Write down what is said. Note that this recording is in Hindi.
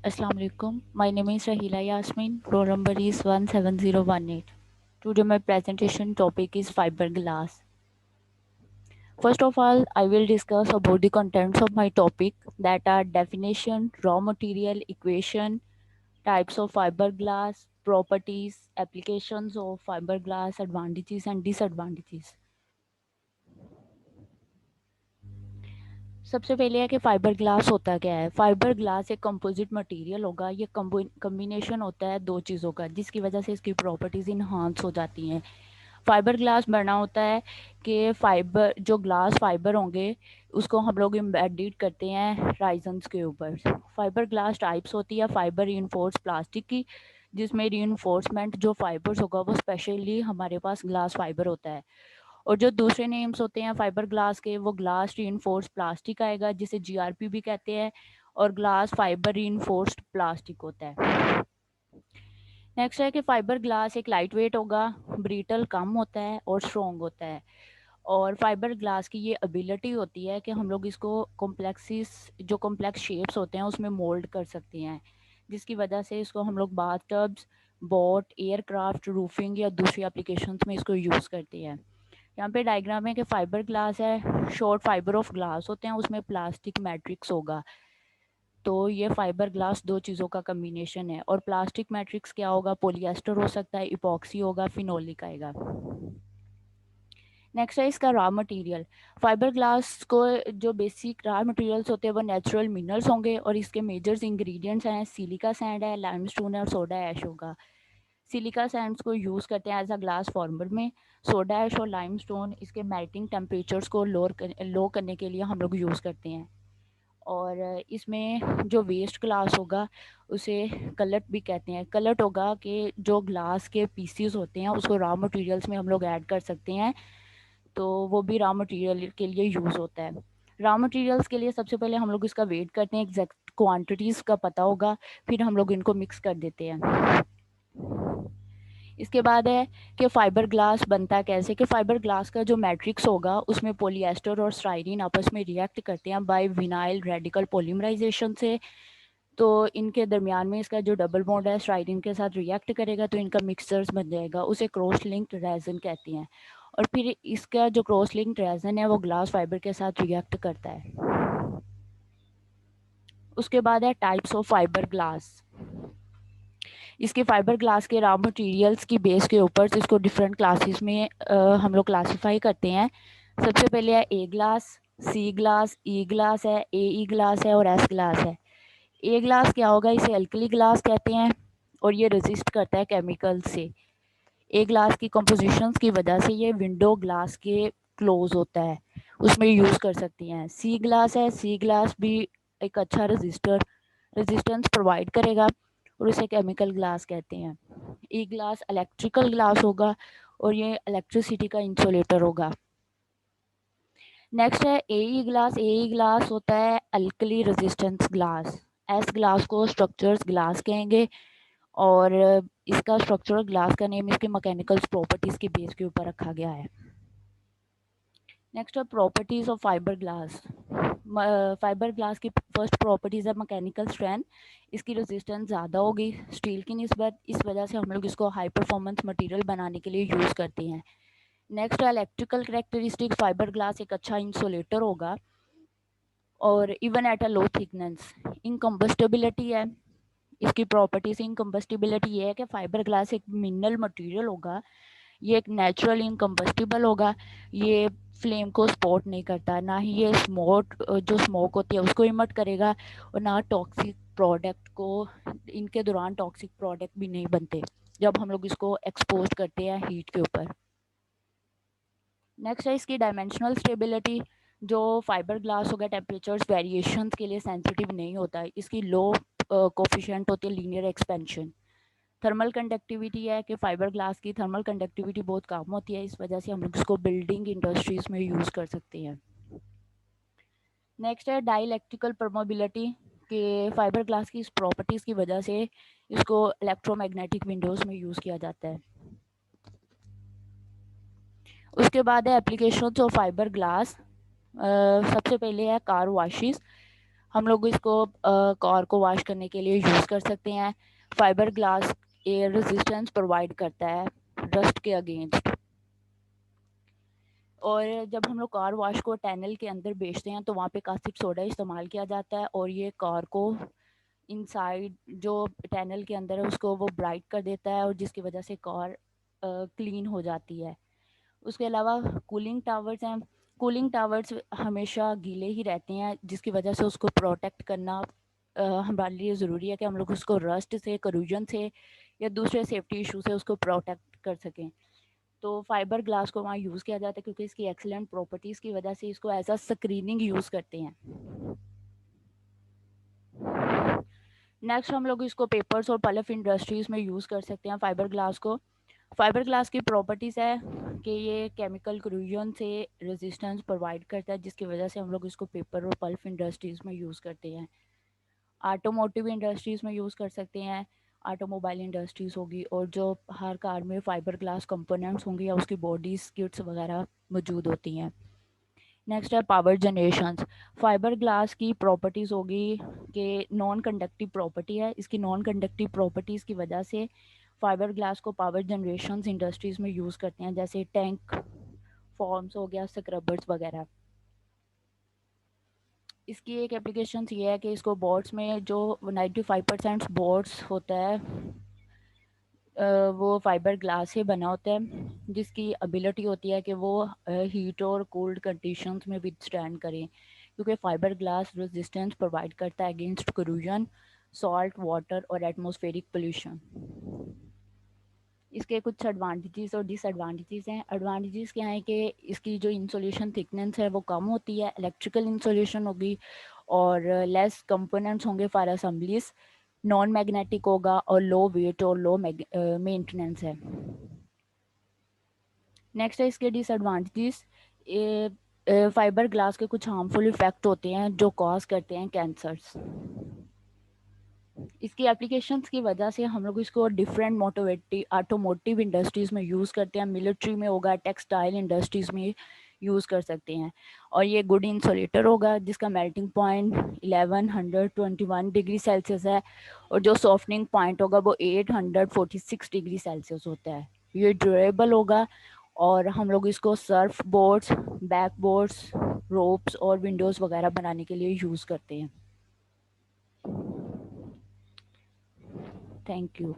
Assalamu alaikum. My name is Rahila Yasmin. Roll number is 17018. Today my presentation topic is fiberglass. First of all, I will discuss about the contents of my topic, that are definition, raw material, equation, types of fiberglass, properties, applications of fiberglass, advantages and disadvantages. सबसे पहले है कि फाइबर ग्लास होता क्या है। फाइबर ग्लास एक कंपोजिट मटेरियल होगा। ये कम्बिनेशन होता है दो चीज़ों का, जिसकी वजह से इसकी प्रॉपर्टीज़ इन्हांस हो जाती हैं। फाइबर ग्लास बना होता है कि फाइबर जो ग्लास फाइबर होंगे उसको हम लोग एम्बेडेड करते हैं राइजन्स के ऊपर। फाइबर ग्लास टाइप्स होती है फाइबर रीइंफोर्स प्लास्टिक की, जिसमें रीइंफोर्समेंट जो फाइबर्स होगा वो स्पेशली हमारे पास ग्लास फाइबर होता है। और जो दूसरे नेम्स होते हैं फाइबर ग्लास के, वो ग्लास रीइंफोर्स प्लास्टिक आएगा, जिसे जीआरपी भी कहते हैं, और ग्लास फाइबर रीइंफोर्स्ड प्लास्टिक होता है। नेक्स्ट है कि फाइबर ग्लास एक लाइट वेट होगा, ब्रिटल कम होता है और स्ट्रॉन्ग होता है। और फाइबर ग्लास की ये एबिलिटी होती है कि हम लोग इसको कॉम्प्लेक्स शेप्स होते हैं उसमें मोल्ड कर सकते हैं, जिसकी वजह से इसको हम लोग bath tubs, boat, aircraft, roofing या दूसरी एप्लीकेशंस में इसको यूज़ करते हैं। यहाँ पे डायग्राम है कि फाइबर ग्लास है, शॉर्ट फाइबर ऑफ ग्लास होते हैं, उसमें प्लास्टिक मैट्रिक्स होगा। तो ये फाइबर ग्लास दो चीज़ों का कम्बिनेशन है। और प्लास्टिक मैट्रिक्स क्या होगा, पॉलिएस्टर हो सकता है, इपॉक्सी होगा, फिनोलिक आएगा। नेक्स्ट है इसका रॉ मटेरियल। फाइबर ग्लास को जो बेसिक रॉ मटेरियल्स होते हैं वो नेचुरल मिनरल्स होंगे, और इसके मेजर्स इंग्रेडिएंट्स हैं सिलिका सैंड है, लाइमस्टोन है और सोडा ऐश होगा। सिलिका सैंड्स को यूज़ करते हैं एज अ ग्लास फॉर्मर में। सोडा ऐश और लाइमस्टोन इसके मेल्टिंग टेम्परेचर्स को लो करने के लिए हम लोग यूज़ करते हैं। और इसमें जो वेस्ट ग्लास होगा उसे कलट भी कहते हैं। कलट होगा कि जो ग्लास के पीसीज होते हैं उसको रॉ मटेरियल्स में हम लोग ऐड कर सकते हैं, तो वो भी रॉ मटेरियल के लिए यूज़ होता है। रॉ मटेरियल्स के लिए सबसे पहले हम लोग इसका वेट करते हैं, एग्जैक्ट क्वांटिटीज़ का पता होगा, फिर हम लोग इनको मिक्स कर देते हैं। इसके बाद है कि फाइबर ग्लास बनता कैसे, कि फाइबर ग्लास का जो मैट्रिक्स होगा उसमें पॉलीएस्टर और स्टाइरीन आपस में रिएक्ट करते हैं बाय विनाइल रेडिकल पॉलीमराइजेशन से। तो इनके दरमियान में इसका जो डबल बॉन्ड है स्टाइरीन के साथ रिएक्ट करेगा तो इनका मिक्सचर्स बन जाएगा, उसे क्रॉस लिंक्ड रेजन कहते हैं। और फिर इसका जो क्रॉस लिंक्ड रेजन है वो ग्लास फाइबर के साथ रिएक्ट करता है। उसके बाद है टाइप्स ऑफ फाइबर ग्लास। इसके फाइबर ग्लास के रॉ मटेरियल्स की बेस के ऊपर इसको डिफरेंट क्लासेस में हम लोग क्लासीफाई करते हैं। सबसे पहले है A glass, C glass, E glass है, ए ई ग्लास है और एस ग्लास है। ए ग्लास क्या होगा, इसे अल्कली ग्लास कहते हैं और ये रेजिस्ट करता है केमिकल से। ए ग्लास की कंपोजिशंस की वजह से ये विंडो ग्लास के क्लोज होता है, उसमें यूज़ कर सकती हैं। सी ग्लास है, सी ग्लास भी एक अच्छा रेजिस्टेंस प्रोवाइड करेगा और उसे केमिकल ग्लास कहते हैं। ई ग्लास इलेक्ट्रिकल ग्लास होगा और ये इलेक्ट्रिसिटी का इंसुलेटर होगा। नेक्स्ट है एई ग्लास। एई ग्लास होता है alkali resistance glass. S glass को स्ट्रक्चर्स ग्लास कहेंगे और इसका स्ट्रक्चरल ग्लास का नेम इसके मैकेनिकल प्रॉपर्टीज के बेस के ऊपर रखा गया है। नेक्स्ट है properties of fibre glass. Fibre glass की फर्स्ट प्रॉपर्टीज है मैकेनिकल स्ट्रेंथ। इसकी रेजिस्टेंस ज़्यादा होगी स्टील की निस्बत, इस वजह से हम लोग इसको हाई परफॉर्मेंस मटेरियल बनाने के लिए यूज़ करते हैं। नेक्स्ट है इलेक्ट्रिकल करेक्टरिस्टिक। फाइबर ग्लास एक अच्छा इंसुलेटर होगा और even at a low thickness. Incombustibility है इसकी प्रॉपर्टीज। इनकम्बस्टिबिलिटी ये है कि फाइबर ग्लास एक मिनरल मटेरियल होगा, ये एक नेचुरल इनकम्बस्टिबल होगा, ये फ्लेम को सपोर्ट नहीं करता, ना ही ये स्मोक होती है उसको इमिट करेगा, और ना टॉक्सिक प्रोडक्ट को, इनके दौरान टॉक्सिक प्रोडक्ट भी नहीं बनते जब हम लोग इसको एक्सपोज करते हैं हीट के ऊपर। नेक्स्ट है इसकी डायमेंशनल स्टेबिलिटी। जो फाइबर ग्लास हो गया टेम्परेचर्स वेरिएशंस के लिए सेंसिटिव नहीं होता है, इसकी लो कोफिशिएंट होती है लीनियर एक्सपेंशन। थर्मल कंडक्टिविटी है कि फाइबर ग्लास की थर्मल कंडक्टिविटी बहुत कम होती है, इस वजह से हम लोग इसको बिल्डिंग इंडस्ट्रीज में यूज़ कर सकते हैं। नेक्स्ट है डाइलेक्ट्रिकल परमेबिलिटी, कि फाइबर ग्लास की इस प्रॉपर्टीज़ की वजह से इसको इलेक्ट्रोमैग्नेटिक विंडोज़ में यूज़ किया जाता है। उसके बाद है एप्लीकेशंस ऑफ फाइबर ग्लास। सबसे पहले है कार वॉशेस। हम लोग इसको कार को वॉश करने के लिए यूज़ कर सकते हैं। Fibre glass air resistance provide करता है रस्ट के अगेंस्ट। और जब हम लोग कार वॉश को टनल के अंदर बेचते हैं तो वहाँ पे कास्टिक सोडा इस्तेमाल किया जाता है और ये कार को इनसाइड जो टनल के अंदर है उसको वो ब्राइट कर देता है और जिसकी वजह से कार क्लीन हो जाती है। उसके अलावा कूलिंग टावर्स हैं। कूलिंग टावर्स हमेशा गीले ही रहते हैं जिसकी वजह से उसको प्रोटेक्ट करना हमारे लिए ज़रूरी है कि हम लोग उसको रस्ट से, करूजन से या दूसरे सेफ्टी इशू से उसको प्रोटेक्ट कर सकें। तो फाइबर ग्लास को वहाँ यूज़ किया जाता है क्योंकि इसकी एक्सीलेंट प्रॉपर्टीज़ की वजह से इसको एज अ स्क्रीनिंग यूज़ करते हैं। नेक्स्ट हम लोग इसको पेपर्स और पल्प इंडस्ट्रीज़ में यूज़ कर सकते हैं फाइबर ग्लास को। फाइबर ग्लास की प्रॉपर्टीज़ है कि ये केमिकल क्रूजन से रेजिस्टेंस प्रोवाइड करता है जिसकी वजह से हम लोग इसको पेपर और पल्प इंडस्ट्रीज़ में यूज़ करते हैं। ऑटोमोटिव इंडस्ट्रीज़ में यूज़ कर सकते हैं। ऑटोमोबाइल इंडस्ट्रीज़ होगी और जो हर कार में फाइबर ग्लास कंपोनेंट्स होंगे या उसकी बॉडीज किट्स वगैरह मौजूद होती हैं। नेक्स्ट है पावर जनरेशंस। फाइबर ग्लास की प्रॉपर्टीज़ होगी कि नॉन कंडक्टिव प्रॉपर्टी है। इसकी नॉन कंडक्टिव प्रॉपर्टीज़ की वजह से फाइबर ग्लास को पावर जनरेशंस इंडस्ट्रीज़ में यूज़ करते हैं जैसे टैंक फॉर्म्स हो गया, स्क्रबर्स वगैरह। इसकी एक एप्लीकेशन ये है कि इसको बोर्ड्स में जो 95% बोर्ड्स होता है वो फाइबर ग्लास से बना होता है जिसकी एबिलिटी होती है कि वो हीट और कोल्ड कंडीशंस में विथस्टैंड करें क्योंकि फाइबर ग्लास रेजिस्टेंस प्रोवाइड करता है अगेंस्ट करूजन, सॉल्ट वाटर और एटमॉस्फेरिक पोल्यूशन। इसके कुछ एडवांटेजेस और डिसएडवांटेजेस हैं। एडवांटेजेस क्या हैं कि इसकी जो इंसुलेशन थिकनेस है वो कम होती है, इलेक्ट्रिकल इंसुलेशन होगी और लेस कंपोनेंट्स होंगे फॉर असेंबलीज, नॉन मैग्नेटिक होगा और लो वेट और लो मेंटेनेंस है। नेक्स्ट है इसके डिसएडवांटेजेस। फाइबर ग्लास के कुछ हार्मफुल इफेक्ट होते हैं जो कॉज करते हैं कैंसर्स। इसकी एप्लीकेशंस की वजह से हम लोग इसको डिफरेंट मोटिवेटिव ऑटोमोटिव इंडस्ट्रीज़ में यूज़ करते हैं, मिलिट्री में होगा, टेक्सटाइल इंडस्ट्रीज़ में यूज़ कर सकते हैं। और ये गुड इंसुलेटर होगा जिसका मेल्टिंग पॉइंट 1121 डिग्री सेल्सियस है और जो सॉफ्टनिंग पॉइंट होगा वो 846 डिग्री सेल्सियस होता है। ये ड्यूरेबल होगा और हम लोग इसको Surf boards, back boards, ropes और विंडोज़ वगैरह बनाने के लिए यूज़ करते हैं। Thank you.